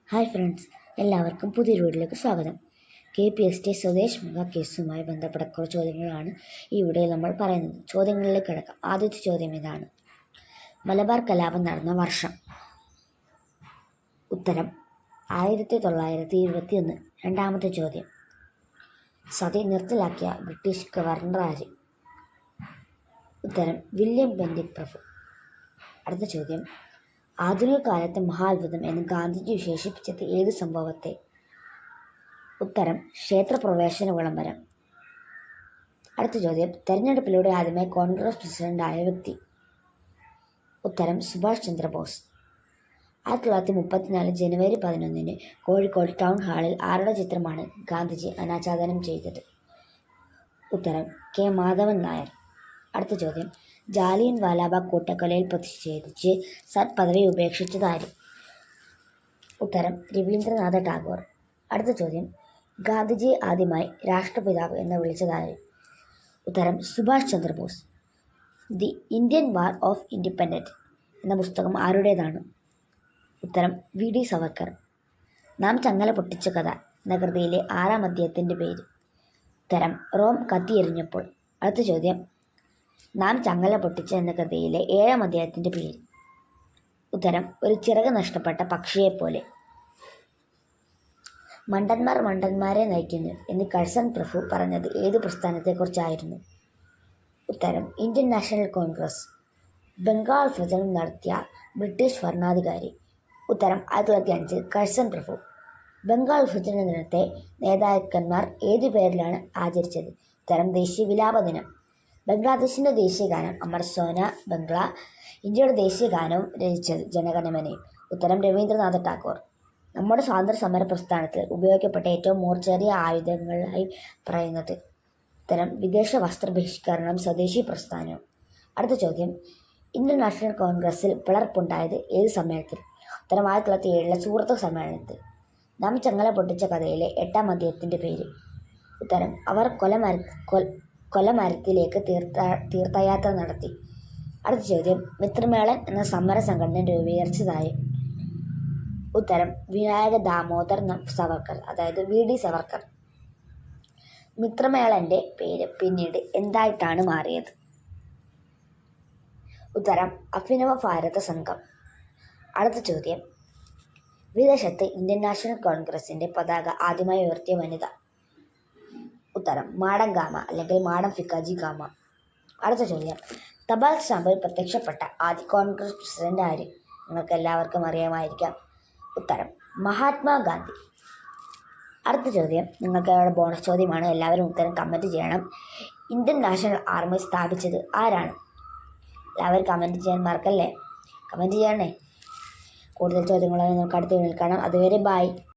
Hi friends, എല്ലാവർക്കും പുതിയൊരു വീഡിയോയിലേക്ക് സ്വാഗതം. KPST സ്വദേശ് മെഗാ കേസുമായി ബന്ധപ്പെട്ട കുറച്ച് ചോദ്യങ്ങളാണ് ഈ വീഡിയോയിൽ നമ്മൾ പറയുന്നത്. ചോദ്യങ്ങളിലേക്ക് കിടക്കാം. ആദ്യത്തെ ചോദ്യം ഇതാണ്: മലബാർ കലാപം നടന്ന വർഷം? ഉത്തരം 1921. രണ്ടാമത്തെ ചോദ്യം: സതി നിർത്തലാക്കിയ ബ്രിട്ടീഷ് ഗവർണർ ആര്? ഉത്തരം വില്യം ബെന്റിക് പ്രഭു. അടുത്ത ചോദ്യം: ആധുനിക കാലത്തെ മഹാത്ഭുതം എന്ന് ഗാന്ധിജി വിശേഷിപ്പിച്ചത് ഏത് സംഭവത്തെ? ഉത്തരം ക്ഷേത്രപ്രവേശന വിളംബരം. അടുത്ത ചോദ്യം: തെരഞ്ഞെടുപ്പിലൂടെ ആദ്യമായി കോൺഗ്രസ് പ്രസിഡന്റായ വ്യക്തി? ഉത്തരം സുഭാഷ് ചന്ദ്രബോസ്. 1934 ജനുവരി 11 കോഴിക്കോട് ടൗൺ ഹാളിൽ ആരുടെ ചിത്രമാണ് ഗാന്ധിജി അനാച്ഛാദനം ചെയ്തത്? ഉത്തരം കെ മാധവൻ നായർ. അടുത്ത ചോദ്യം: ജാലിയൻ വാലാബാഗ് കൂട്ടക്കൊലയിൽ പ്രതിഷേധിച്ച് സത് പദവി ഉപേക്ഷിച്ചതാര്? ഉത്തരം രവീന്ദ്രനാഥ ടാഗോർ. അടുത്ത ചോദ്യം: ഗാന്ധിജിയെ ആദ്യമായി രാഷ്ട്രപിതാവ് എന്ന് വിളിച്ചതാര്? ഉത്തരം Subhash Chandrabose. The Indian war of independence എന്ന പുസ്തകം ആരുടേതാണ്? ഉത്തരം VD സവർക്കർ. നാം ചങ്ങല പൊട്ടിച്ച കഥ എന്ന കൃതിയിലെ 6-ാം അധ്യായത്തിൻ്റെ പേര്? ഉത്തരം റോം കത്തിയെറിഞ്ഞപ്പോൾ. അടുത്ത ചോദ്യം: നാം ചങ്ങല പൊട്ടിച്ച എന്ന കൃതിയിലെ 7-ാം അധ്യായത്തിൻ്റെ പേര്? ഉത്തരം ഒരു ചിറക് നഷ്ടപ്പെട്ട പക്ഷിയെപ്പോലെ. മണ്ടന്മാർ മണ്ടന്മാരെ നയിക്കുന്നു എന്ന് കഴ്സൺ പ്രഭു പറഞ്ഞത് ഏത് പ്രസ്ഥാനത്തെക്കുറിച്ചായിരുന്നു? ഉത്തരം ഇന്ത്യൻ നാഷണൽ കോൺഗ്രസ്. ബംഗാൾ വിഭജനം നടത്തിയ ബ്രിട്ടീഷ് ഭരണാധികാരി? ഉത്തരം 1905 കഴ്സൺ പ്രഭു. ബംഗാൾ വിഭജന ദിനത്തെ നേതാക്കന്മാർ ഏതു പേരിലാണ് ആചരിച്ചത്? ഉത്തരം ദേശീയ വിലാപ ദിനം. ബംഗ്ലാദേശിൻ്റെ ദേശീയ ഗാനം അമർ സോന ബംഗ്ല. ഇന്ത്യയുടെ ദേശീയ ഗാനവും രചിച്ചത് ജനഗണമനയും? ഉത്തരം രവീന്ദ്രനാഥ ടാഗോർ. നമ്മുടെ സ്വാതന്ത്ര്യ സമര പ്രസ്ഥാനത്തിൽ ഉപയോഗിക്കപ്പെട്ട ഏറ്റവും മൂർച്ചേറിയ ആയുധങ്ങളായി പറയുന്നത്? ഉത്തരം വിദേശ വസ്ത്ര ബഹിഷ്കരണം സ്വദേശി പ്രസ്ഥാനവും. അടുത്ത ചോദ്യം: ഇന്ത്യൻ നാഷണൽ കോൺഗ്രസിൽ പിളർപ്പുണ്ടായത് ഏത് സമ്മേളനത്തിൽ? ഉത്തരം 1907 സൂറത്ത് സമ്മേളനത്തിൽ. നാം ചങ്ങല പൊട്ടിച്ച കഥയിലെ 8-ാം അധ്യായത്തിൻ്റെ പേര്? ഉത്തരം അവർ കൊലമരത്തിലേക്ക് തീർത്ഥയാത്ര നടത്തി. അടുത്ത ചോദ്യം: മിത്രമേളൻ എന്ന സമര സംഘടന രൂപീകരിച്ചതായി? ഉത്തരം വിനായക ദാമോദർ സവർക്കർ, അതായത് VD സവർക്കർ. മിത്രമേളൻ്റെ പേര് പിന്നീട് എന്തായിട്ടാണ് മാറിയത്? ഉത്തരം അഭിനവ ഭാരത സംഘം. അടുത്ത ചോദ്യം: വിദേശത്ത് ഇന്ത്യൻ നാഷണൽ കോൺഗ്രസിൻ്റെ പതാക ആദ്യമായി ഉയർത്തിയ വനിത? ഉത്തരം മാഡം ഗാമ, അല്ലെങ്കിൽ മാഡം ഫിക്കാജി ഗാമ. അടുത്ത ചോദ്യം: തപാൽ സ്റ്റാമ്പിൽ പ്രത്യക്ഷപ്പെട്ട ആദ്യ കോൺഗ്രസ് പ്രസിഡന്റ് ആര്? നിങ്ങൾക്ക് എല്ലാവർക്കും അറിയാമായിരിക്കാം. ഉത്തരം മഹാത്മാഗാന്ധി. അടുത്ത ചോദ്യം നിങ്ങൾക്ക് ബോണസ് ചോദ്യമാണ്. എല്ലാവരും ഉത്തരം കമൻറ്റ് ചെയ്യണം. ഇന്ത്യൻ നാഷണൽ ആർമി സ്ഥാപിച്ചത് ആരാണ്? എല്ലാവരും കമൻറ്റ് ചെയ്യാൻ മറക്കല്ലേ. കമൻറ്റ് ചെയ്യണേ. കൂടുതൽ ചോദ്യങ്ങളായി നമുക്ക് അടുത്ത വീഡിയോയിൽ കാണാം. അതുവരെ ബൈ.